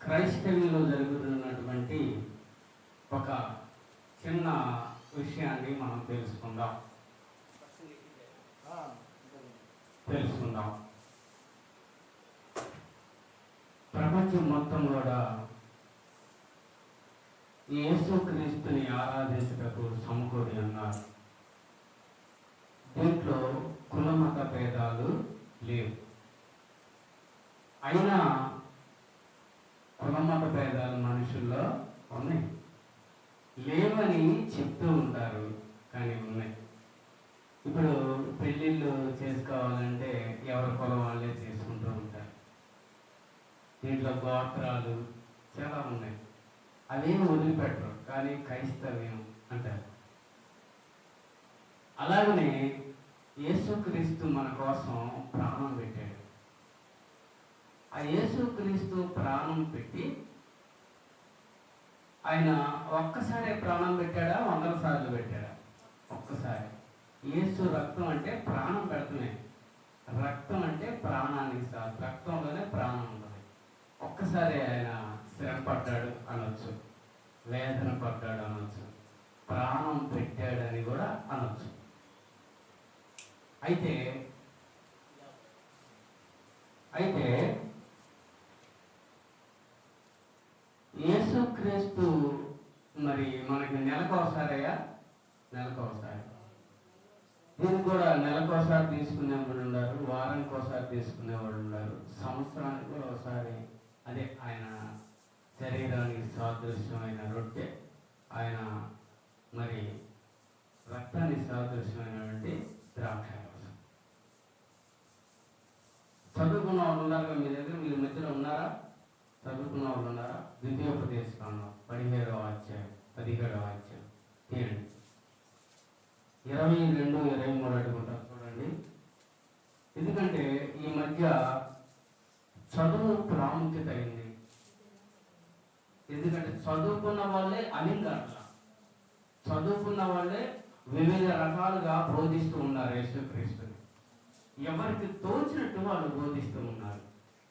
క్రైస్తవ్యంలో జరుగుతున్నటువంటి ఒక చిన్న విషయాన్ని మనం తెలుసుకుందాం. ప్రపంచం మొత్తం కూడా యేసుక్రీస్తుని ఆరాధించుటకు సమకూడి ఉన్నారు. దీంట్లో కులమత భేదాలు లేవు. అయినా కులమత భేదాలు మనుషుల్లో ఉన్నాయి. లేవని చెప్తూ ఉంటారు, కానీ ఉన్నాయి. ఇప్పుడు పెళ్ళిళ్ళు చేసుకోవాలంటే ఎవరి కులం వాళ్ళే చేసుకుంటూ ఉంటారు. దీంట్లో గోత్రాలు చాలా ఉన్నాయి. అవేమి వదిలిపెట్టరు, కానీ క్రైస్తవ్యం అంటారు. అలాగనే యేసుక్రీస్తు మన కోసం ప్రాణం పెట్టాడు. ఆ యేసుక్రీస్తు ప్రాణం పెట్టి ఆయన ఒక్కసారి ప్రాణం పెట్టాడా, 100 సార్లు పెట్టాడా? ఒక్కసారి. యేసు రక్తం అంటే ప్రాణం పెడతామే. రక్తం అంటే ప్రాణానికి సార్, రక్తంలోనే ప్రాణం ఉంటుంది. ఒక్కసారి ఆయన శ్రమ పడ్డాడు అనొచ్చు, వేదన పడ్డాడు అనొచ్చు, ప్రాణం పెట్టాడని కూడా అనొచ్చు. అయితే యేసుక్రీస్తు మరి మనకి నెలకోసారయ్యా, నెలకోసారి. దీన్ని కూడా నెలకోసారి తీసుకునేవాళ్ళు ఉన్నారు, వారానికి ఒకసారి తీసుకునేవాళ్ళు ఉన్నారు, సంవత్సరానికి కూడా ఒకసారి. అదే ఆయన శరీరానికి సాదృశ్యమైన రొట్టె, ఆయన మరి రక్తానికి సాదృశ్యమైనటువంటి ద్రాక్షారసం. చదువుకున్న వాళ్ళు ఉన్నారు మీ దగ్గర, మీరు మధ్యలో ఉన్నారా? చదువుకున్న వాళ్ళు ఉన్నారా? ద్వితీయోపదేశకాండం 17వ అధ్యాయం 17వ అధ్యాయం తీయండి. 22, 23 అడుగుంటారు చూడండి. ఎందుకంటే ఈ మధ్య చదువు ప్రాముఖ్యత అయింది. ఎందుకంటే చదువుకున్న వాళ్ళే అలింగాట్ల, చదువుకున్న వాళ్ళే వివిధ రకాలుగా బోధిస్తూ ఉన్నారు యేసుక్రీస్తుని. ఎవరికి తోచినట్టు వాళ్ళు బోధిస్తూ ఉన్నారు.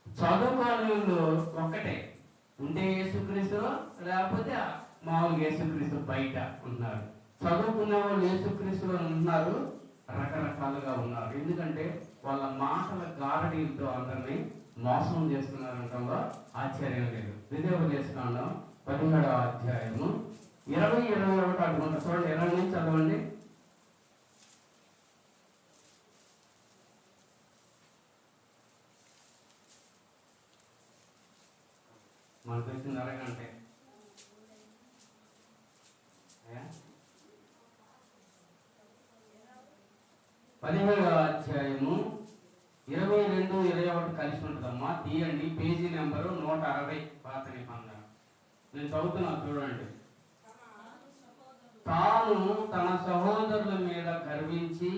చదువుకోవాళ్ళు ఒక్కటే ఉంటే యేసుక్రీస్తు, లేకపోతే మామూలుగా యేసుక్రీస్తు బయట ఉన్నారు. చదువుకునే వాళ్ళు యేసుక్రీస్తులో ఉన్నారు, రకరకాలుగా ఉన్నారు. ఎందుకంటే వాళ్ళ మాటల గారడీలతో అందరినీ మోసం చేస్తున్నారంటంలో ఆశ్చర్యం లేదు. ద్వితీయోపదేశకాండం 17వ అధ్యాయము 20, 21 అడుగుంటా చూడండి. 20 నుంచి చదవండి. మనకు వచ్చింది అరగంటే. 17వ అధ్యాయము 22, 21 కలిసి ఉంటుందమ్మా. తీయండి, పేజీ నెంబరు 160, పాత నిబంధన. నేను చదువుతున్నా చూడండి. తాను తన సహోదరుల మీద గర్వించి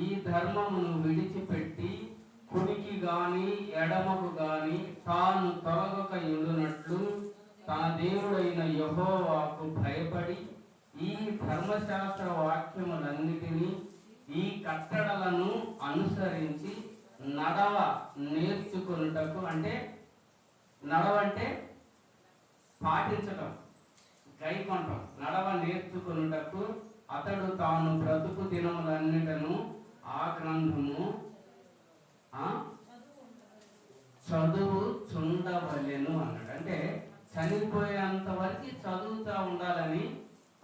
ఈ ధర్మమును విడిచిపెట్టి కుడికి గాని ఎడమకు గాని తాను తొలగక ఉండునట్లు తన దేవుడైన యెహోవాకు భయపడి ఈ ధర్మశాస్త్ర వాక్యములన్నిటినీ ఈ కట్టడలను అనుసరించి నడవ నేర్చుకొనుటకు, అంటే నడవంటే పాటించటం, గైకొనటం, నడవ నేర్చుకొనుటకు అతడు తాను బ్రతుకు దినములన్నిటను ఆ గ్రంథము చదువు చుండవలెను అన్నాడు. అంటే చనిపోయేంత వరకు చదువుతూ ఉండాలని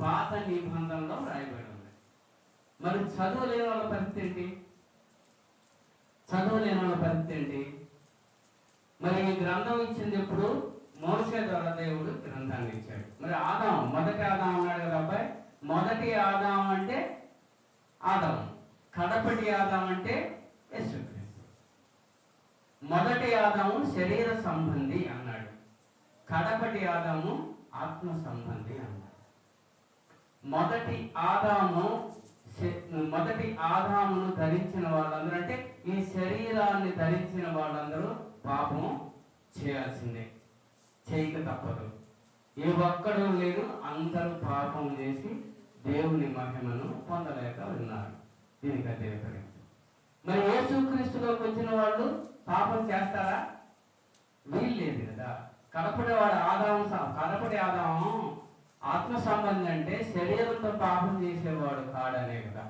పాత నిబంధనలో రాయబడి ఉంది. మరి చదువు లేని వాళ్ళ పరిస్థితి ఏంటి? చదువు లేని వాళ్ళ పరిస్థితి ఏంటి? మరి ఈ గ్రంథం ఇచ్చింది ఎప్పుడు? మోషే ద్వారా దేవుడు గ్రంథాన్ని ఇచ్చాడు. మరి ఆదాం, మొదటి ఆదాం అన్నాడు కదా అబ్బాయి. మొదటి ఆదాం అంటే ఆదాం, కడపటి ఆదాం అంటే యేసుక్రీస్తు. మొదటి ఆదాము శరీర సంబంధి అన్నాడు, కడపటి ఆదాము ఆత్మ సంబంధి అన్నాడు. మొదటి ఆదామును ధరించిన వాళ్ళందరూ, అంటే ఈ శరీరాన్ని ధరించిన వాళ్ళందరూ పాపం చేయాల్సిందే, చేయక తప్పదు. ఏ ఒక్కడు లేడు, అందరూ పాపం చేసి దేవుని మహిమను పొందలేక ఉన్నారు. దీనికి అదే. మరి యేసుక్రీస్తులోకి వచ్చిన వాళ్ళు పాపం చేస్తారా? వీల్లేదు కదా. కడపటి ఆదాము ఆత్మ సంబంధం అంటే శరీరంతో పాపం చేసేవాడు కాడనే కదా.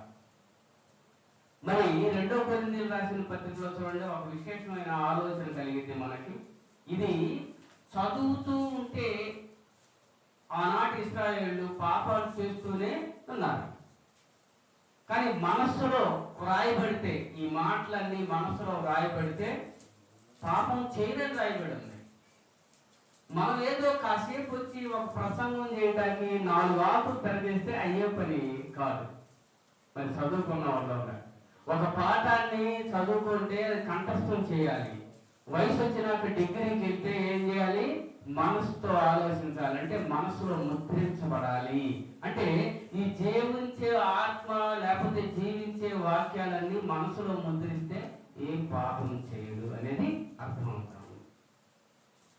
మరి 2 కొరింథీయులకు రాసిన పత్రికలో చూడండి, ఒక విశేషమైన ఆలోచన కలిగితే మనకి. ఇది చదువుతూ ఉంటే ఆనాటి ఇశ్రాయేళ్ళు పాపాలు చేస్తూనే ఉన్నారు. కానీ మనస్సులో వ్రాయబడితే, ఈ మాటలన్నీ మనస్సులో వ్రాయబడితే పాపం చేయదని రాయబడింది. మనం ఏదో కాసేపు వచ్చి ఒక ప్రసంగం చేయడానికి 4 ఆకులు తెరచేస్తే అయ్యే పని కాదు. మరి చదువుకున్న వాళ్ళు ఒక పాఠాన్ని చదువుకుంటే అది కంఠస్థం చేయాలి. వయసు వచ్చినాక డిగ్రీకి వెళ్తే ఏం చేయాలి? మనసుతో ఆలోచించాలి. అంటే మనసులో ముద్రించబడాలి. అంటే ఈ జీవించే ఆత్మ లేకపోతే జీవించే వాక్యాలన్నీ మనసులో ముద్రిస్తే ఏం పాపం చేయదు అనేది అర్థమవుతాం.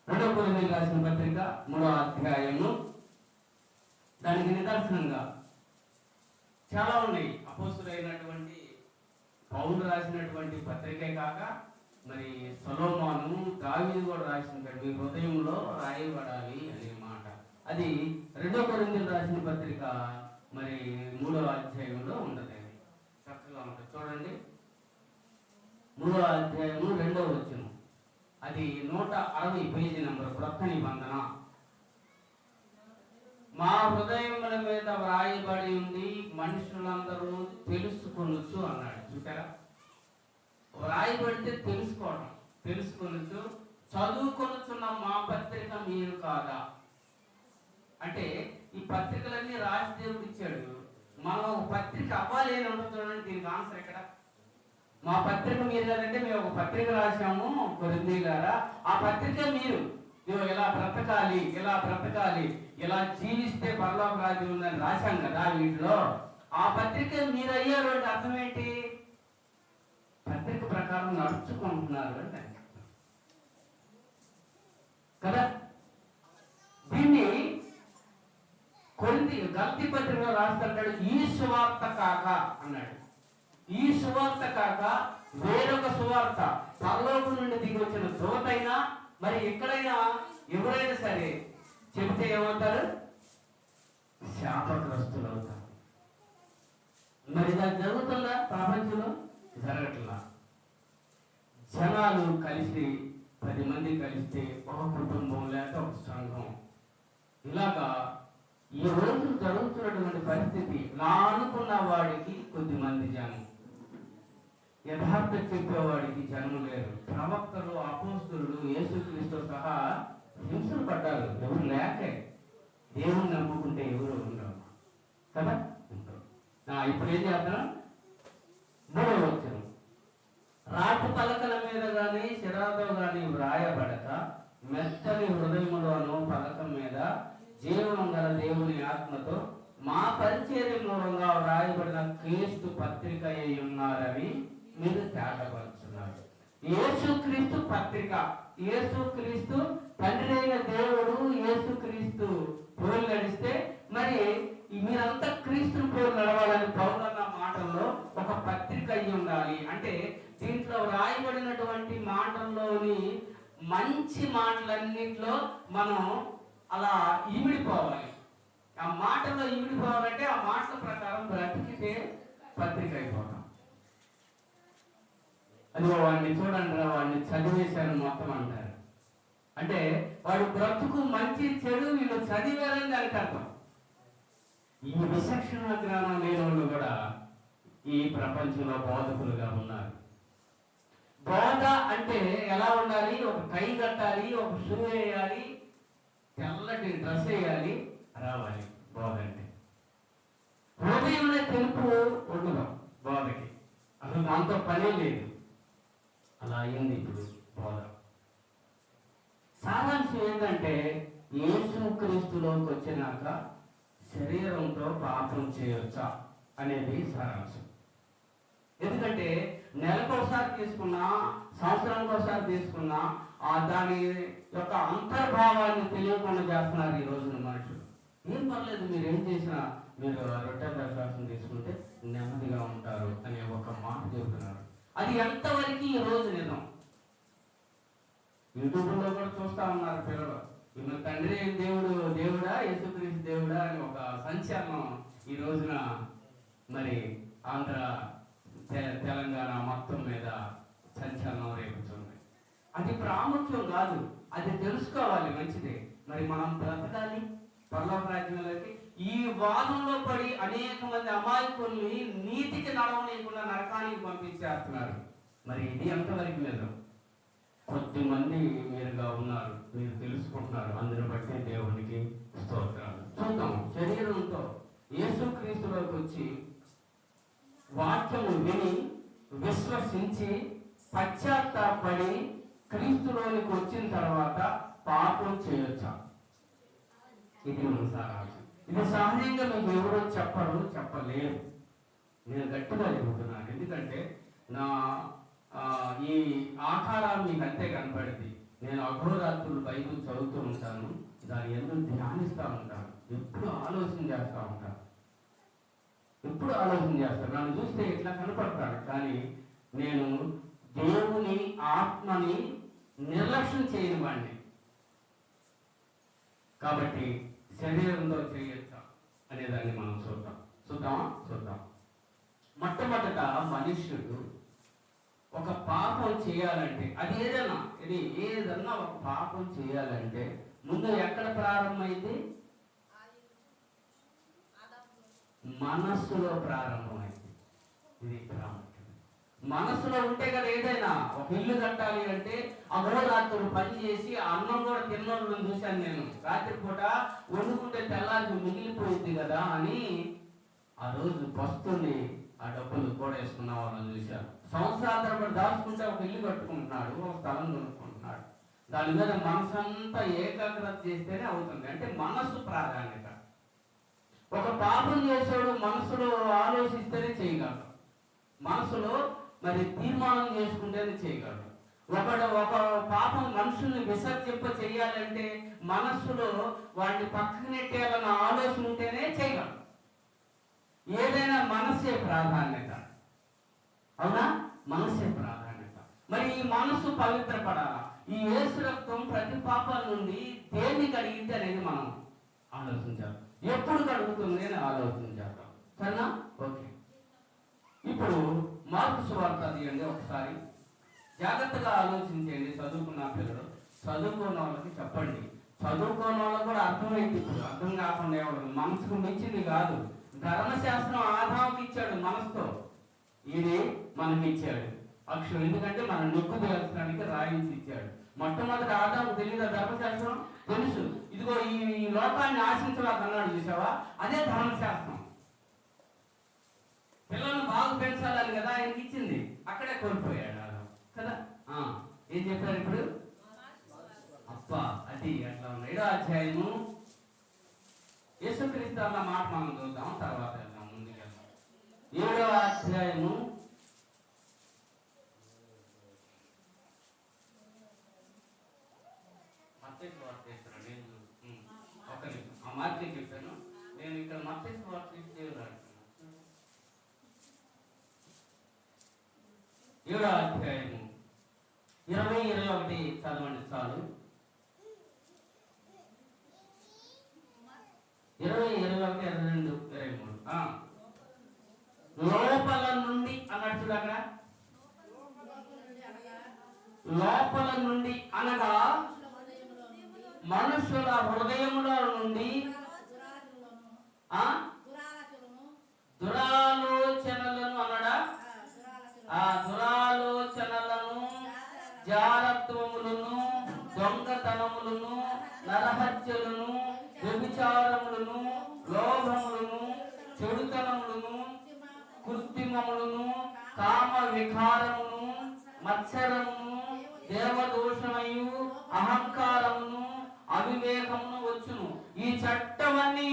2 కొరింథీయులకు రాసిన పత్రిక 3వ అధ్యాయము, దానికి నిదర్శనంగా చాలా ఉన్నాయి. అపోస్తులైనటువంటి పౌలు రాసినటువంటి పత్రికే కాక మరి సొలొమోను, దావీదు కూడా రాసింటాడు, మీ హృదయంలో రాయబడాలి అనే మాట. అది 2 కొరింథీయులకు రాసిన పత్రిక మరి 3వ అధ్యాయంలో ఉండదు. చక్కగా ఉంటుంది చూడండి. 3వ అధ్యాయము 2వ వచనం, అది 160 పేజీ నంబర్, క్రొత్త నిబంధన. మా హృదయముల మీద వ్రాయబడి ఉంది, మనుషులందరూ తెలుసుకొనొచ్చు అన్నాడు. చూసారా? వ్రాయబడితే తెలుసుకోవడం, తెలుసుకొనొచ్చు. చదువుకొనుచున్న మా పత్రిక మీరు కాదా? అంటే ఈ పత్రికలన్నీ రాసి దేవుడు ఇచ్చాడు. మనం ఒక పత్రిక అవ్వాలి అని ఉంటుంది. చూడండి, దీనికి ఆన్సర్ ఎక్కడ? మా పత్రిక మీరు కదంటే మేము ఒక పత్రిక రాశాము కొరింథీయులారా, ఆ పత్రిక మీరు ఇలా బ్రతకాలి, ఇలా బ్రతకాలి, ఇలా జీవిస్తే పరలోక రాజ్యం ఉందని రాశాం కదా వీటిలో. ఆ పత్రిక మీరు అయ్యారు అంటే అర్థం ఏంటి? పత్రిక ప్రకారం నడుచుకుంటున్నారు అంటే కదా. దీన్ని గల్తీ పత్రికలో రాస్తాడు, ఈ సువార్త కాక అన్నాడు. ఈ సువార్త కాక వేరొక సువార్త పరలోకం నుండి దిగి వచ్చిన దూతైనా మరి ఎక్కడైనా ఎవరైనా సరే చెబితే ఏమవుతారు? శాపగ్రస్తులు అవుతారు. మరి దాన్ని జరుగుతుందా? ప్రపంచంలో జరగట్లా. జనాలు కలిసి 10 మంది కలిస్తే ఒక కుటుంబం లేక ఒక సంఘం, ఇలాగా ఈ రోజు జరుగుతున్నటువంటి పరిస్థితి. నా అనుకున్న వాడికి కొద్దిమంది జనం, యథార్థ చెప్పేవాడికి జనం లేరు. ప్రవక్తలు, అపోస్తలులు, యేసుక్రీస్తు సహా హింసలు పడ్డారు. ఎవరు లేకే. దేవుని నమ్ముకుంటే ఎవరు ఉండరు కదా. ఇప్పుడు ఏం చేద్దాం? 3వ వచనం, రాతి పలకల మీద గాని శిరాతో గాని వ్రాయబడక మెత్తని హృదయములోను పలకం మీద జీవనం గల దేవుని ఆత్మతో మా పరిచర్య మూలంగా వ్రాయబడిన క్రీస్తు పత్రిక అయి ఉన్నారని మీరు తేటపరుచున్నారు. యేసుక్రీస్తు పత్రిక, యేసుక్రీస్తు తండ్రి అయిన దేవుడు యేసుక్రీస్తు పోలు నడిస్తే మరి మీరంతా క్రీస్తుని పోలు నడవాలని పౌలన్న మాటల్లో ఒక పత్రిక అయి ఉండాలి. అంటే దీంట్లో రాయబడినటువంటి మాటల్లోని మంచి మాటలన్నింటిలో మనం అలా ఇమిడిపోవాలి. ఆ మాటల్లో ఇమిడిపోవాలంటే ఆ మాటల ప్రకారం బ్రతికితే పత్రిక అయిపోతాం. అది వాడిని చూడండి, వాడిని చదివేశాను మొత్తం అంటారు. అంటే వాడు బ్రతుకు మంచి చెడు వీళ్ళు చదివారని దానికి అర్థం. ఈ విచక్షణ జ్ఞానం లేని వాళ్ళు కూడా ఈ ప్రపంచంలో బోధకులుగా ఉన్నారు. బోధ అంటే ఎలా ఉండాలి? ఒక టై కట్టాలి, ఒక షూ వేయాలి, తెల్లటి డ్రెస్ వేయాలి, రావాలి బోధ అంటే. హృదయంలో తెలుపు ఉండదు బోధకి, అసలు దాంతో పని లేదు. అలా అయింది ఇప్పుడు బోధ. సారాంశం ఏంటంటే యేసుక్రీస్తులోకి వచ్చినాక శరీరంతో పాపం చేయొచ్చా అనేది సారాంశం. ఎందుకంటే నెలకోసారి తీసుకున్నా, సంవత్సరానికి ఒకసారి తీసుకున్నా దాని యొక్క అంతర్భావాన్ని తెలియకుండా చేస్తున్నారు ఈ రోజున మనుషులు. ఏం పర్లేదు, మీరు ఏం చేసినా మీరు రొట్టె దర్శనం తీసుకుంటే నెమ్మదిగా ఉంటారు అనే ఒక మాట చెబుతున్నారు. అది ఎంతవరకు ఈ రోజు నిజం? యూట్యూబ్లో కూడా చూస్తూ ఉన్నారు పిల్లలు. తండ్రి దేవుడా యేసుక్రీస్తు దేవుడా అని ఒక సంచలనం ఈ రోజున మరి ఆంధ్ర తెలంగాణ మొత్తం మీద సంచలనం రేపుతుంది. అది ప్రాముఖ్యం కాదు, అది తెలుసుకోవాలి, మంచిదే. మరి మనం బ్రతకాలి పరలోక రాజ్యంలోకి. ఈ వాదంలో పడి అనేక మంది అమాయకుల్ని నీతికి నడవనీయకుండా నరకానికి పంపించేస్తున్నారు. మరి ఇది ఎంతవరకు నిజం? కొద్దిమంది మీరుగా ఉన్నారు, మీరు తెలుసుకుంటున్నారు. అందుని బట్టి దేవునికి స్తోత్రాలు. చూద్దాం. శరీరంతో యేసుక్రీస్తులోకి వచ్చి వాక్యము విని విశ్వసించి పశ్చాత్తాపడి క్రీస్తులోనికి వచ్చిన తర్వాత పాపం చేయొచ్చా? ఇది మన సారాంశం. ఇది సహజంగా మీకు ఎవరో చెప్పలేరు. నేను గట్టిగా చెబుతున్నాను, ఎందుకంటే నా ఈ ఆకారం మీకు అంతే కనపడింది. నేను అఘోరాత్రులు బైబిల్ చదువుతూ ఉంటాను, దాన్ని ఎందుకు ధ్యానిస్తూ ఉంటాను, ఎప్పుడు ఆలోచన చేస్తూ ఉంటాను. నన్ను చూస్తే ఇట్లా కనపడతాను, కానీ నేను దేవుని ఆత్మని నిర్లక్ష్యం చేయని వాడిని. కాబట్టి శరీరంలో చేయొచ్చా అనేదాన్ని మనం చూద్దాం. మొట్టమొదట మనుష్యుడు ఒక పాపం చేయాలంటే, అది ఏదన్నా ఒక పాపం చేయాలంటే ముందు ఎక్కడ ప్రారంభమైంది? మనస్సులో ప్రారంభమైంది. ఇది ప్రాముఖ్యం. మనస్సులో ఉంటే కదా ఏదైనా. ఒక ఇల్లు కట్టాలి అంటే అఘోరాత్రులు పని చేసి అన్నం కూడా తిన్నోళ్ళని చూశాను నేను. రాత్రిపూట వండుకుంటే తెల్లారికి మిగిలిపోయింది కదా అని ఆ రోజు వస్తుని ఆ డబ్బులు కూడా వేసుకున్న వాళ్ళని చూశాను. సంవత్సరాల తరబడి దాచుకుంటే ఒక ఇల్లు కట్టుకుంటున్నాడు, ఒక స్థలం కొనుక్కుంటున్నాడు. దాని మీద మనసంతా ఏకాగ్రత చేస్తేనే అవుతుంది. అంటే మనస్సు ప్రాధాన్యత. ఒక పాపం చేసాడు మనసులో ఆలోచిస్తేనే చేయగలడు, మనసులో మరి తీర్మానం చేసుకుంటేనే చేయగలడు. ఒక పాపం మనుషుల్ని విసర్జింప చేయాలంటే మనస్సులో వాడిని పక్కకు నెట్టేయాలన్న ఆలోచన ఉంటేనే చేయగలడు. ఏదైనా మనస్సే ప్రాధాన్యత, అవునా? మనస్సే ప్రాధాన్యత. మరి ఈ మనస్సు పవిత్రపడాలా? ఈ యేసు రక్తం ప్రతి పాపాల నుండి దేన్ని కడిగింది అనేది మనం ఆలోచించాలి. ఎప్పుడు కడుగుతుంది అని ఆలోచించాలి. సరేనా? ఓకే. ఇప్పుడు మార్కు సువార్త తీయండి ఒకసారి, జాగ్రత్తగా ఆలోచించండి. చదువుకున్న పిల్లలు, చదువుకున్న వాళ్ళకి చెప్పండి. చదువుకున్న వాళ్ళకి కూడా అర్థమైంది. ఇప్పుడు అర్థం కాకుండా ఎవరు మనసుకు మించింది కాదు. ధర్మశాస్త్రం ఆదాముకి ఇచ్చాడు మనసుతో, ఇది మనకి ఇచ్చాడు అక్షరం. ఎందుకంటే మనం నొక్కు తేల్చడానికి రాయించి ఇచ్చాడు. మొట్టమొదటి ఆదాముకు తెలియదా ధర్మశాస్త్రం? తెలుసు. ఇదిగో ఈ లోకాన్ని ఆశించవాలన్నాడు, చూసావా? అదే ధర్మశాస్త్రం. పిల్లలను బాగా పెంచాలని కదా ఆయనకి ఇచ్చింది, అక్కడే కోల్పోయాడు ఆదాము కదా. ఏం చెప్పారు ఇప్పుడు? అబ్బా, అది అట్లా ఉంది. 7వ అధ్యాయము యేసుక్రీస్తు అన్న మాట మనం చూద్దాం, తర్వాత వెళ్దాం, ముందుకు వెళ్దాం. 7వ అధ్యాయము మార్కే చెప్పాను నేను. ఇక్కడ మత్తయి సువార్త 7వ అధ్యాయము 20-21 చదవండి చాలు. 20-21-22-23 లోపల నుండి అన్నట్టు అక్కడ లోపల నుండి అనగా మనుషుల హృదయముల నుండి దురాలోచనలను అనడా దురాలోచనలను, జారత్వములను, దొంగతనములను, నరహత్యలను, వ్యభిచారములను, లోభములను, చెడుతనములను, కృత్రిమములను, కామ వికారమును, మత్సరమును, దేవదూషణయు, అహంకారమును, అవివేకమును వచ్చును. ఈ చట్టమన్నీ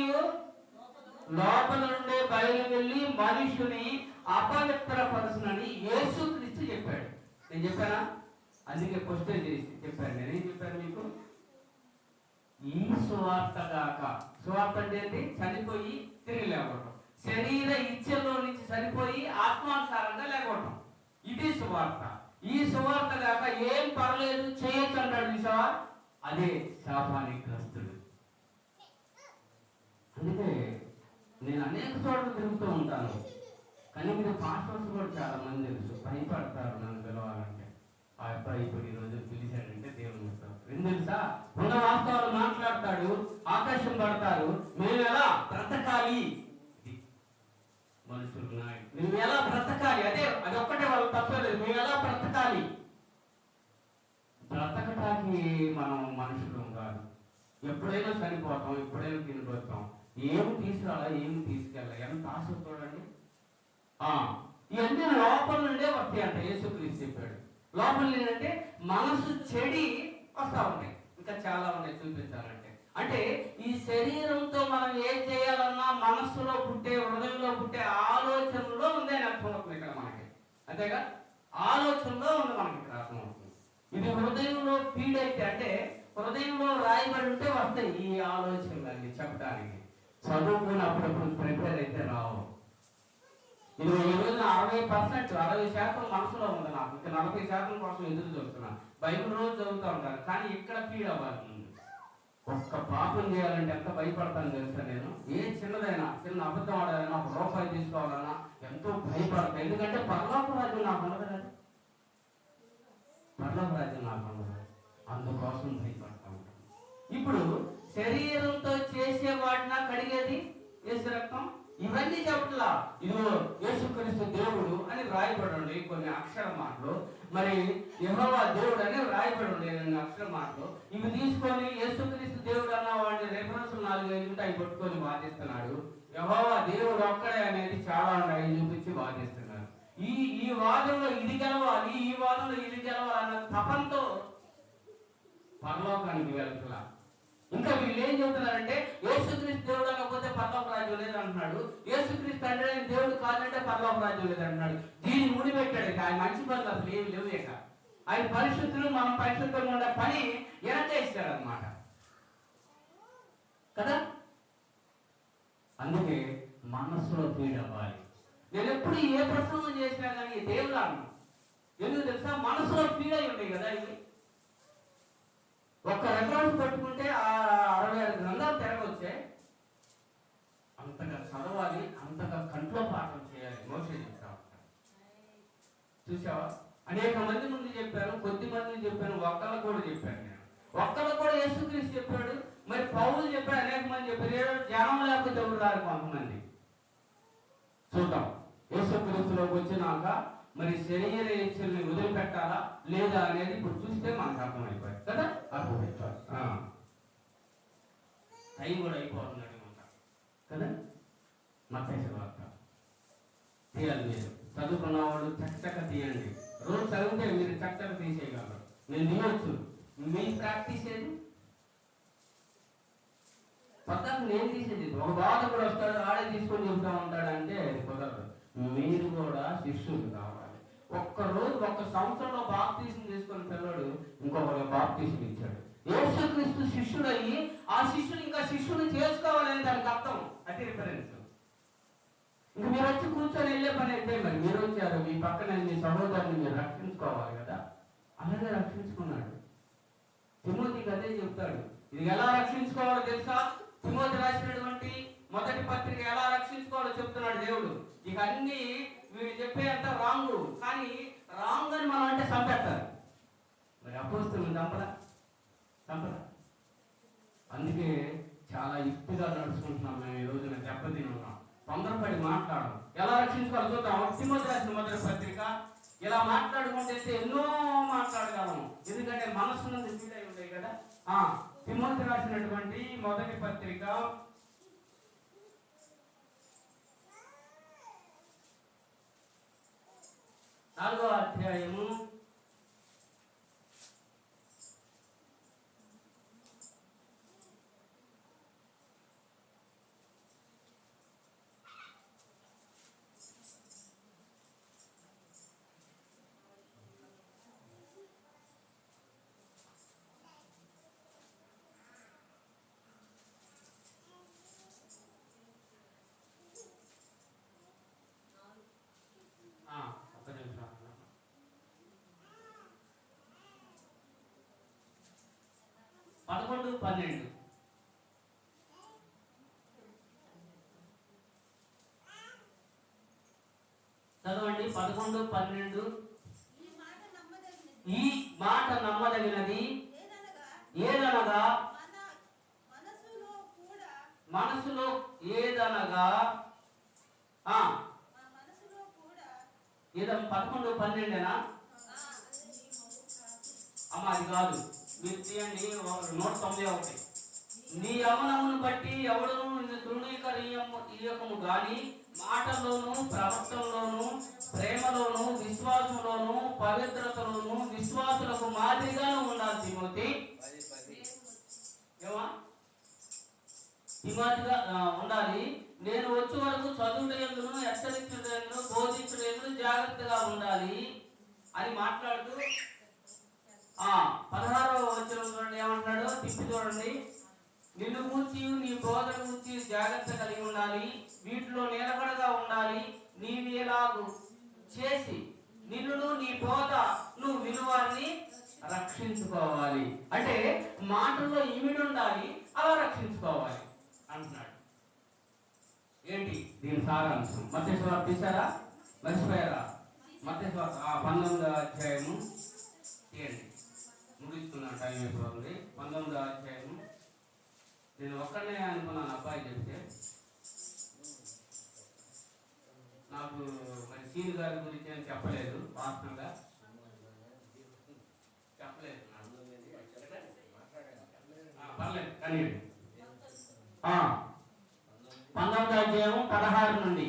లోపల నుండే బయలు వెళ్ళి మనుషుని అపవిత్రపరచునని యేసుక్రీస్తు చెప్పాడు. నేను చెప్పానా? అందుకే క్వశ్చన్ చేసి చెప్పాను. నేనేం చెప్పాను మీకు? ఈ సువార్త కాక, సువార్త అంటే ఏంటి? చనిపోయి తిరిగి లేకపోవడం, శరీర ఇచ్చలో నుంచి చనిపోయి ఆత్మానుసారంగా లేకపోవడం, ఇది సువార్త. ఈ సువార్త కాక ఏం పర్లేదు చేయొచ్చు అంటాడు చూసావా? అదే శాపానికి గ్రస్తుడు. అందుకే నేను అనేక చోట్ల తిరుగుతూ ఉంటాను, కానీ మీరు పాస్టర్స్ కూడా చాలా మంది తెలుసు, భయపడతారు నన్ను పిలవాలంటే. ఆ అబ్బాయి ఇప్పుడు ఈరోజు పిలిచాడంటే దేవుని ఎందుకు తెలుసా? ఉన్న వాస్తవాలు మాట్లాడతాడు, ఆకాశం పడతారు. మేము ఎలా బ్రతకాలి, మనుషులు మేము ఎలా బ్రతకాలి, అది ఒక్కటే వాళ్ళు తప్పలేదు. మేము ఎలా బ్రతకాలి, బ్రతకటానికి మనం మనుషులు కాదు. ఎప్పుడైనా చనిపోతాం, ఎప్పుడైనా తినిపోతాం. ఏమి తీసుకురాలా, ఏమి తీసుకెళ్ళాలి, ఎంత ఆశ చూడండి. ఇవన్నీ లోపల నుండే వస్తాయి అంట. యేసుక్రీస్తు చెప్పాడు లోపల ఏంటంటే మనసు చెడి వస్తూ ఉంటాయి. ఇంకా చాలా ఉన్నాయి చూపించాలంటే. అంటే ఈ శరీరంతో మనం ఏం చేయాలన్నా మనస్సులో పుట్టే, హృదయంలో పుట్టే ఆలోచనలో ఉంది అని అర్థమవుతుంది ఇక్కడ మనకి. అంతేగా ఆలోచనలో ఉంది మనకి ఇక్కడ అర్థమవుతుంది. ఇది హృదయంలో ఫీడ్ అయితే, అంటే హృదయంలో రాయబడి ఉంటే వస్తాయి ఈ ఆలోచనలన్నీ చెప్పడానికి. చదువుకుని అప్పుడప్పుడు ప్రిపేర్ అయితే రావు. ఇది ఈ రోజున 60% మనసులో ఉంది నాకు. ఇంకా 40% కోసం ఎదురు చూస్తున్నాను. బైబిల్ రోజు చదువుతూ ఉంటాను, కానీ ఇక్కడ ఫీడ్ అవ్వాలి. ఒక్క పాపం చేయాలంటే ఎంత భయపడతాను తెలుసా నేను. ఏ చిన్నదైనా, చిన్న అబద్ధం ఆడాలన్నా, ఒక రూపాయి తీసుకోవాలన్నా ఎంతో భయపడతాను. ఎందుకంటే పరలోక రాజ్యం నాకు ఉండదు కదా, పరలోక రాజ్యం నాకు ఉండదు. అందుకోసం భయపడతా ఉంటాను. ఇప్పుడు శరీరంతో చేసే వాటినా కడిగేది యేసు రక్తం. ఇవన్నీ చెప్పట్లా, ఇదిగో యేసుక్రీస్తు దేవుడు అని రాయబడి కొన్ని అక్షర మాటలు, మరి యెహోవా దేవుడు అని రాయబడి ఉండే అక్షర మాటలు. ఇవి తీసుకొని యేసుక్రీస్తు దేవుడు అన్న వాడిని రెఫరెన్స్ 4-5 ఉంటే అవి పట్టుకొని వాదిస్తున్నాడు. యెహోవా దేవుడు ఒక్కడే అనేది చాలా ఉన్నాయి చూపించి వాదిస్తున్నారు. ఈ వాదంలో ఇది గెలవాలి, ఈ వాదంలో ఇది గెలవాలి అన్న తపంతో పరలోకానికి వెళ్తున్నా. ఇంకా వీళ్ళు ఏం చెబుతున్నారంటే యేసుక్రీస్తు దేవుడు అనకపోతే పరలోక రాజ్యం లేదు అంటున్నాడు. యేసుక్రీస్తు తండ్రి అయిన దేవుడు కాదంటే పరలోక రాజ్యం లేదు అంటున్నాడు. దీన్ని ముడిపెట్టాడు. ఆయన మంచి పనులు అసలు ఏమి లేవు. ఇక ఆయన పరిశుద్ధులు, మనం పరిశుద్ధంగా ఉండే పని వెనకేస్తాడు అనమాట కదా. అందుకే మనస్సులో ఫీడ్ అవ్వాలి. నేను ఎప్పుడు ఏ ప్రసంగం చేసినా కానీ దేవుడు అన్నాను. ఎందుకు తెలుసా? మనసులో ఫీడ్ అయి ఉంటాయి కదా ఇవి. ఒక్క రెఫరెన్స్ పట్టుకుంటే 66 గ్రంథాలు తిరగొచ్చాయి. అంతగా చదవాలి, అంతగా కంట్లో పాఠం చేయాలి. మోసే చెప్తా ఉంటాను. చూసావా? అనేక మంది ముందు చెప్పాను, కొద్ది మంది చెప్పాను, ఒక్కళ్ళకు కూడా చెప్పాను నేను. ఒక్కళ్ళకు కూడా యేసుక్రీస్తు చెప్పాడు, మరి పౌలు చెప్పాడు, అనేక మంది చెప్పారు. జ్ఞానం లేకపోతే ఎవరు రారు కొంతమంది. చూద్దాం, యేసుక్రీస్తులోకి వచ్చినాక మరి శరీర ఇచ్చల్ని వదిలిపెట్టాలా లేదా అనేది ఇప్పుడు చూస్తే మనకు అర్థమైపోయింది కదా. అర్థమైపోయి టైం కూడా అయిపోతున్నాడు కదా. మత్తయి వార్త తీయాలి. మీరు చదువుకున్నవాడు చక్కచక్క తీయండి. రోజు చదివితే మీరు చక్కగా తీసేయగలరు. నేను తీయొచ్చు, మీ ప్రాక్టీస్ ఏది పద్దాక నేను తీసేది. ఒక బాధ కూడా వస్తాడు, ఆడే తీసుకొని చెబుతా ఉంటాడు అంటే అది కుదరదు. మీరు కూడా శిష్యులు కావాలి. ఒక్కరోజు 1 సంవత్సరంలో బాప్తీసం తీసుకుని పిల్లడు ఇంకొకరు బాప్తీసం ఇచ్చాడు. యేసుక్రీస్తు శిష్యుడు అయ్యి ఆ శిష్యుడు ఇంకా శిష్యుని చేసుకోవాలని దానికి అర్థం. అది రిఫరెన్స్. ఇంక మీరు వచ్చి కూర్చొని వెళ్ళే పని అయితే మరి మీరు వచ్చారు, మీ పక్కన మీ సహోదరుని మీరు రక్షించుకోవాలి కదా. అలాగే రక్షించుకున్నాడు. తిమోతికి అదే చెప్తాడు. ఇది ఎలా రక్షించుకోవాలో తెలుసా? తిమోతి రాసినటువంటి మొదటి పత్రిక ఎలా రక్షించుకోవాలో చెప్తున్నాడు దేవుడు. ఇక అన్ని వీడు చెప్పే అంత రాంగు, కానీ రాంగ్ అని మనం అంటే చంపేస్తారు. మరి అపోస్తులను చంపరా? అందుకే చాలా యుక్తిగా నడుచుకుంటున్నాం మేము. ఈ రోజున దెబ్బతిని ఉన్నాం, తొందరపడి మాట్లాడడం. ఎలా రక్షించుకోవాలో చూద్దాం. తిమోతి రాసిన మొదటి పత్రిక ఇలా మాట్లాడుకుంటే ఎన్నో మాట్లాడగలము, ఎందుకంటే మనసు నుండి ఫీల్ అయి ఉంటాయి కదా. తిమోతి రాసినటువంటి మొదటి పత్రిక 4వ అధ్యాయము 1 నిమిషం. 11. చదవండి 11, 12. ఈ మాట నమ్మదగినది ఏదనగా మనసులో ఏదనగా ఏదో 11, 12 అమ్మ అది కాదు, మీరు తీయండి 191. నీ యవనమును బట్టి ఎవడును తృణీకరియము గాని మాటల్లోను ప్రవర్తనలోను ప్రేమలోను విశ్వాసంలోను పవిత్రతలోను విశ్వాసులకు మాదిరిగాను ఉండాలి తిమోతి. ఏమా తిమోతిగా ఉండాలి. నేను వచ్చే వరకు చదువుటయందును హెచ్చరించుటయందును బోధించుటయందును జాగ్రత్తగా ఉండాలి అని మాట్లాడుతూ 16వ వచనం చూడండి ఏమంటున్నాడు, తిప్పి చూడండి. నిన్ను గూర్చి నీ బోధన గూర్చి జాగ్రత్త కలిగి ఉండాలి, వీటిలో నిలకడగా ఉండాలి. నీవు ఎలాగూ చేసి నిన్ను నీ బోధ నువ్వు వినువారిని రక్షించుకోవాలి. అంటే మాటల్లో ఇమిడి ఉండాలి, అలా రక్షించుకోవాలి అంటున్నాడు. ఏంటి దీని సారాంశం? మత్తయి సువార్త తీశారా, మర్చిపోయారా? మత్తయి సువార్త 19వ అధ్యాయము తీయండి, ముగిస్తున్నాను, టైం అయిపోతుంది. 19వ అధ్యాయము. నేను ఒక్కడనే అనుకున్నాను, అబ్బాయి చెప్తే నాకు మరి సీని గారి గురించి అని చెప్పలేదు, వాస్తవంగా చెప్పలేదు, పర్లేదు కానీ 19వ అధ్యాయం 16 నుండి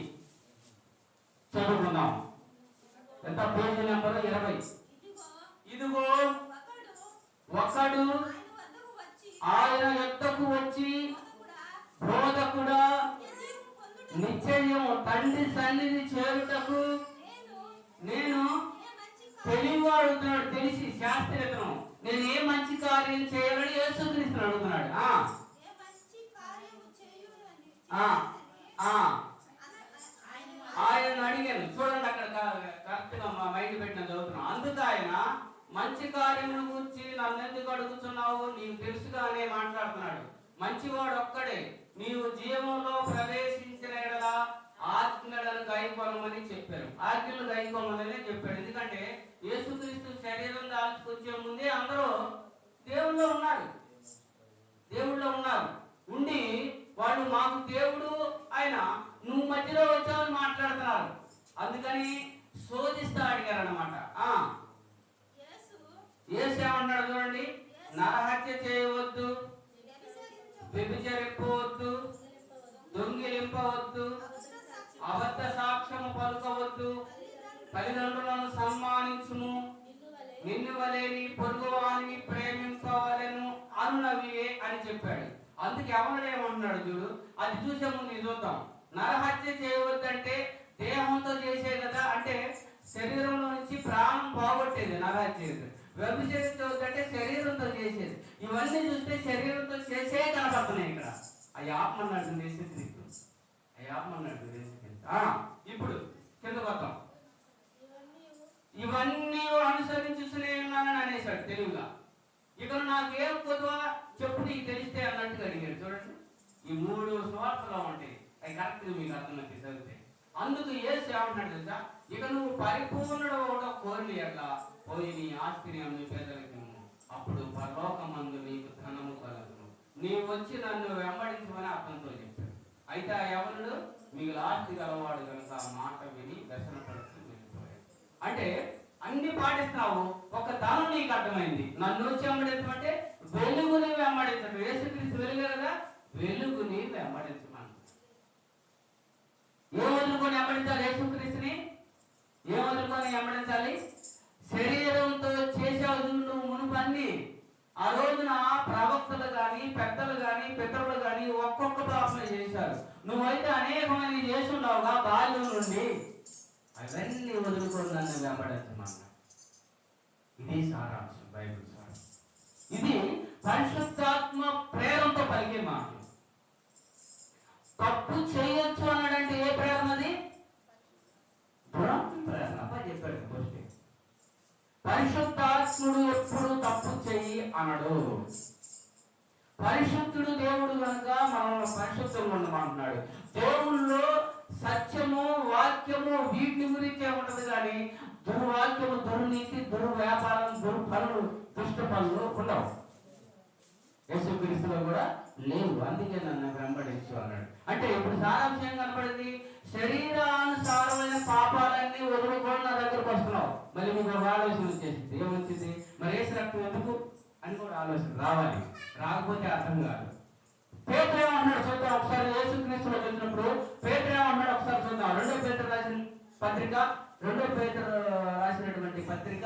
చదువుకుందాం. ఎంత? Page number 20. ఇదిగో ఒకడు ఆయన యొద్దకు వచ్చి బోధకుడా నిశ్చయం తండ్రి సన్నిధి చేరుటకు నేను తెలివివాడుతున్నాడు, తెలిసి శాస్త్రతను నేను ఏ మంచి కార్యం చేయాలని యేసుక్రీస్తుని అడుగుతున్నాడు. ఆయన అడిగాను, చూడండి అక్కడ కరెక్ట్ గా మా మైండ్ పెట్టిన చదువుతున్నాం. అందుకు ఆయన మంచి కార్యముల గురించి నన్ను ఎందుకు అడుగుతున్నావు, నీకు తెలుసుగా అనే మాట్లాడుతున్నాడు. మంచివాడు ఒక్కడే, నీవు జీవంలో ప్రవేశించిన ఎడల ఆజ్ఞలను గైకొనమని చెప్పారు. ఆజ్ఞలు గైకొనమని చెప్పాడు. ఎందుకంటే యేసుక్రీస్తు శరీరం దాల్చుకొచ్చే ముందే అందరూ దేవుళ్ళో ఉన్నారు, దేవుళ్ళో ఉన్నారు. ఉండి వాళ్ళు మాకు దేవుడు ఆయన, నువ్వు మధ్యలో వచ్చావని మాట్లాడుతున్నారు. అందుకని శోధిస్తా అడిగారు అన్నమాట. యేసు ఏమన్నాడు చూడండి, నరహత్య చేయవద్దు, వ్యభిచరింపవద్దు, దొంగిలింపవద్దు, అబద్ధ సాక్ష్యము పలుకవద్దు, తల్లిదండ్రులను సన్మానించుము, నిన్ను వలె నీ పొరుగువానిని ప్రేమింపవలెను అనునవివే అని చెప్పాడు. అందుకే ఎవరు ఏమంటున్నాడు చూడు, అది చూసే ముందు చూద్దాం. నరహత్య చేయవద్దంటే దేహంతో చేసే కదా, అంటే శరీరంలో నుంచి ప్రాణం పోగొట్టేది నరహత్య. వ్యభిచరించవద్దంటే శరీరంతో చేసేది. ఇవన్నీ చూస్తే శరీరంతో చేసే కనపడుతున్నాయి ఇక్కడ. అవి ఆపమన్నాడు యేసుక్రీస్తు, అవి ఆపమన్నాడు యేసుక్రీస్తు. ఇప్పుడు కిందకు వద్దాం. ఇవన్నీ అనుసరించుతూనే ఉన్నానని అనేసాడు తెలివిగా. ఇక్కడ నాకు ఏం కొద్దిగా చెప్పు నీకు తెలిస్తే అన్నట్టుగా అడిగాడు. చూడండి, ఈ 3 సువార్తలు ఉంటాయి, అవి కరెక్ట్గా మీకు అర్థమైతే చదివితే. అందుకు యేసు ఏమంటున్నాడు తెలుసా, ఇక నువ్వు పరిపూర్ణుడు కూడా కోరిని ఎట్లా పోయి నీ ఆస్తిని అమ్మి పేదలకు, అప్పుడు పరలోకమందు నీకు ధనము కలుగును, నీవు వచ్చి నన్ను వెంబడించమని అతనితో చెప్పాడు. అయితే ఆ యవనుడు మీకు ఆస్తి గలవాడు కనుక ఆ మాట విని దర్శనపడుతూ వెళ్ళిపోయాడు. అంటే అన్ని పాటిస్తున్నావు, ఒక ధనం నీకు అర్థమైంది. నన్ను వచ్చి వెంబడించమంటే వెలుగుని వెంబడించడం. యేసుక్రీస్తు వెలుగు కదా, వెలుగుని వెంబడించమని. ఏ వదులుకొని వెంబడించాలి యేసుక్రీస్తుని? ఏ వదులుకొని వెంబడించాలి? శరీరంతో చేసావు నువ్వు మునుపన్ని. ఆ రోజున ప్రవక్తలు కానీ పెద్దలు కానీ పితరులు కానీ ఒక్కొక్క ప్రార్థన చేశారు. నువ్వైతే అనేకమైన చేస్తున్నావుగా బాల్యం నుండి, అవన్నీ వదులుకొని నన్ను వెంబడించమన్నా. ఇది సారాంశం, బైబిల్ సారాంశం. ఇది పరిశుద్ధాత్మ ప్రేరణతో పలికే మాట. తప్పు చేయొచ్చు అన్నాడంటే ఏ ప్రేరణ? అది ప్రేరణ. అబ్బా చెప్పాడు ఫస్ట్. పరిశుద్ధాత్ముడు ఎప్పుడు తప్పు చెయ్యి అనడు. పరిశుద్ధుడు దేవుడు కనుక మనల్ని పరిశుద్ధంగా ఉండమంటున్నాడు. దేవుళ్ళో సత్యము, వాక్యము వీటి గురించే ఉంటది కానీ దుర్వాక్యము, దుర్నీతి, దుర్వ్యాపారం, దుర్పనులు, దుష్ట పనులు ఉండవు. యేసుక్రీస్తులో కూడా లేవు. అందుకే నన్ను వెంబడించు అన్నాడు. అంటే ఇప్పుడు సారాంశం కనపడింది, శరీరానుసారమైన పాపాలన్నీ వదులుకొని నా దగ్గరకు వస్తున్నావు. మళ్ళీ మీకు ఒక ఆలోచన వచ్చేసింది, ఏమొచ్చింది? మరి యేసు రక్తం ఎందుకు అని కూడా ఆలోచన రావాలి. రాకపోతే అర్థం కాదు. పేతురు ఏమన్నాడు చూద్దాం ఒకసారి. యేసుక్రీస్తులో వచ్చినప్పుడు పేతురు ఏమన్నాడు ఒకసారి చూద్దాం. రెండో పేతురు రాసినటువంటి పత్రిక